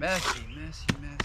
Messy, messy, messy.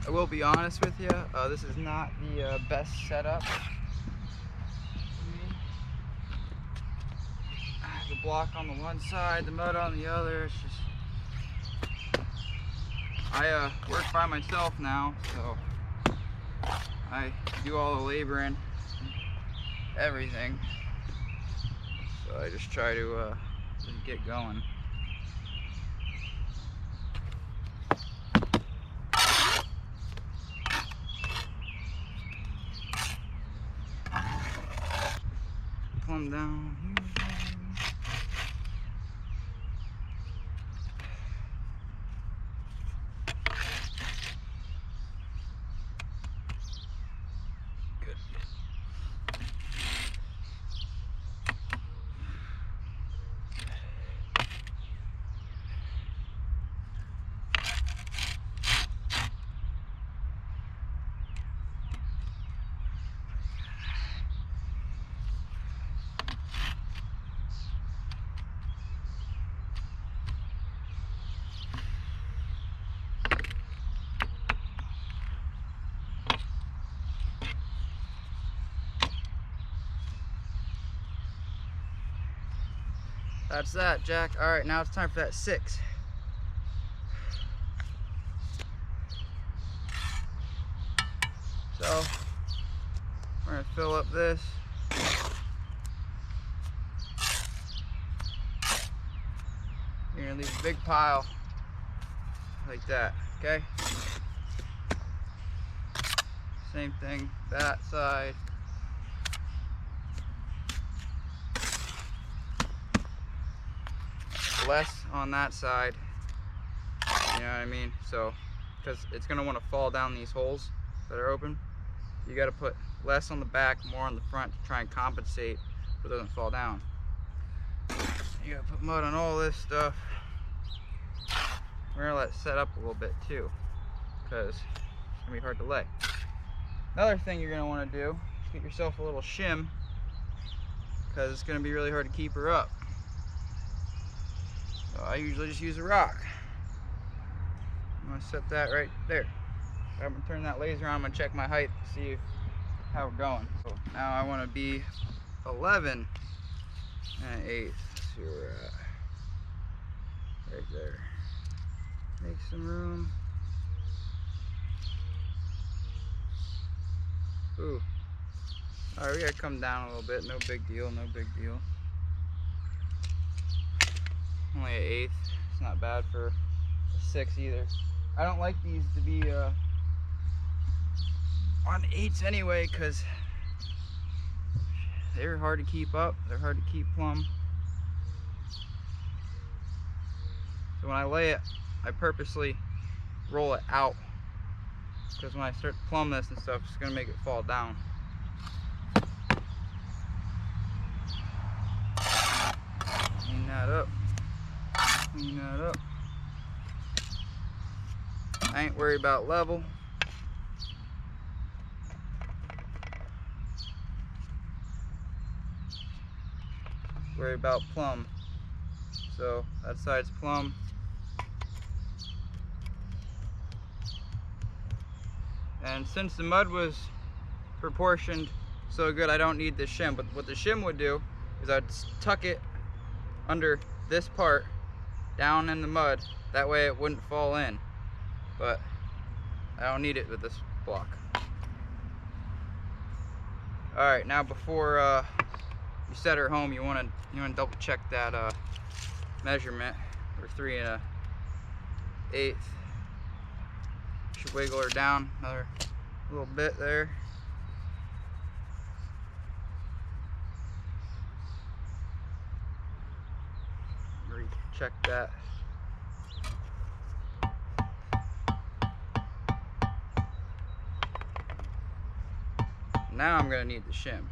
I will be honest with you, this is not the best setup. The block on the one side, the mud on the other. It's just, I work by myself now, so I do all the laboring, everything. So I just try to get going. Plumb down here. Good. That's that, Jack. All right, now it's time for that 6. So we're gonna fill up this. You're gonna leave a big pile like that, okay? Same thing, that side. Less on that side, you know what I mean? So, because it's going to want to fall down these holes that are open, you got to put less on the back, more on the front to try and compensate so it doesn't fall down. You got to put mud on all this stuff. We're going to let it set up a little bit too, because it's going to be hard to lay. Another thing you're going to want to do is get yourself a little shim, because it's going to be really hard to keep her up. So I usually just use a rock. I'm going to set that right there. I'm going to turn that laser on. I'm going to check my height to see how we're going. So now I want to be 11 1/8. See where we're at. Right there. Make some room. Ooh. Alright, we got to come down a little bit. No big deal, no big deal. Only an 1/8. It's not bad for a 6 either. I don't like these to be on 8s anyway, because they're hard to keep up. They're hard to keep plumb. So when I lay it, I purposely roll it out, because when I start to plumb this and stuff, it's going to make it fall down. Clean that up. Clean that up. I ain't worried about level. Worry about plumb. So that side's plumb. And since the mud was proportioned so good, I don't need the shim. But what the shim would do is I'd tuck it under this part down in the mud. That way it wouldn't fall in. But I don't need it with this block. Alright, now before you set her home, you want to double check that measurement. We're 3 1/8. Should wiggle her down another little bit there. Recheck that. Now I'm gonna need the shim.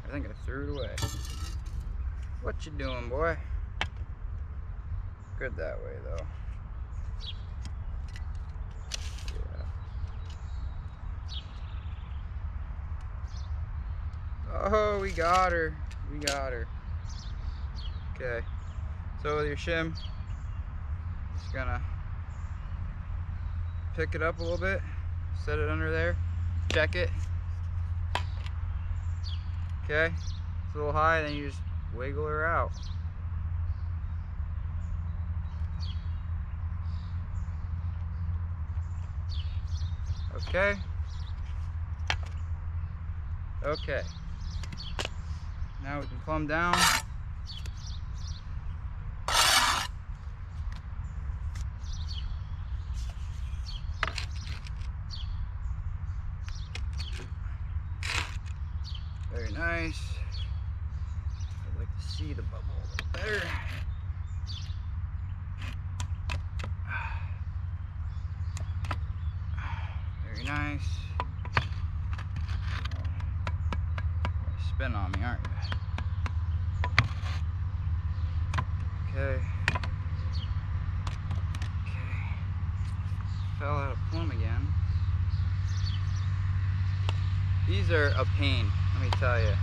I think I threw it away. What you doing, boy? Good that way, though. Yeah. Oh, we got her. We got her. Okay. So with your shim, just gonna pick it up a little bit, set it under there, check it. Okay, it's a little high, then you just wiggle her out. Okay. Okay. Now we can plumb down. Very nice. I'd like to see the bubble a little better. Very nice. Spin on me, aren't you? Okay. Okay. Fell out of plumb again. These are a pain, let me tell you.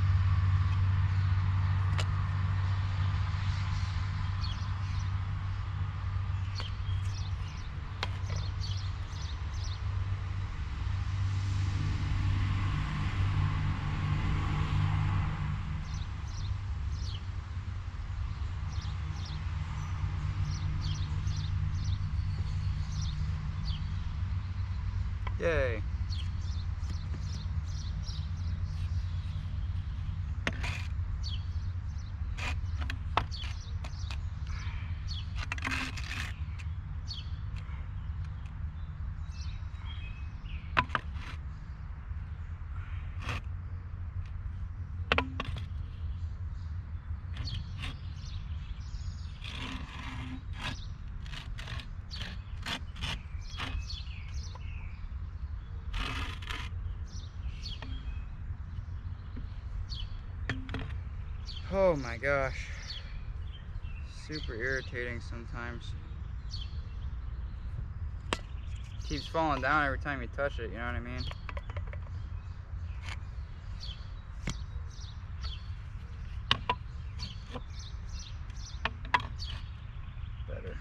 Yay. Oh my gosh, super irritating sometimes. Keeps falling down every time you touch it, you know what I mean? Better.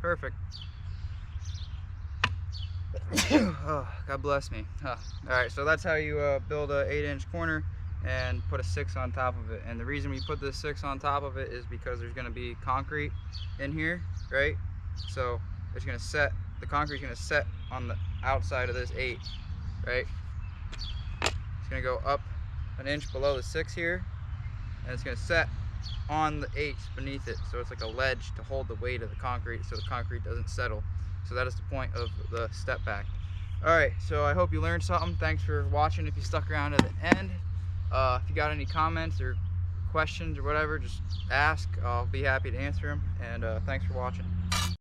Perfect. Oh, God bless me. Oh. Alright, so that's how you build a 8-inch corner and put a 6 on top of it. And the reason we put the 6 on top of it is because there's going to be concrete in here, right? So it's going to set, the concrete's going to set on the outside of this 8, right? It's going to go up an inch below the 6 here, and it's going to set on the 8 beneath it, so it's like a ledge to hold the weight of the concrete so the concrete doesn't settle. So that is the point of the step back. Alright, so I hope you learned something. Thanks for watching if you stuck around to the end. If you got any comments or questions or whatever, just ask. I'll be happy to answer them, and thanks for watching.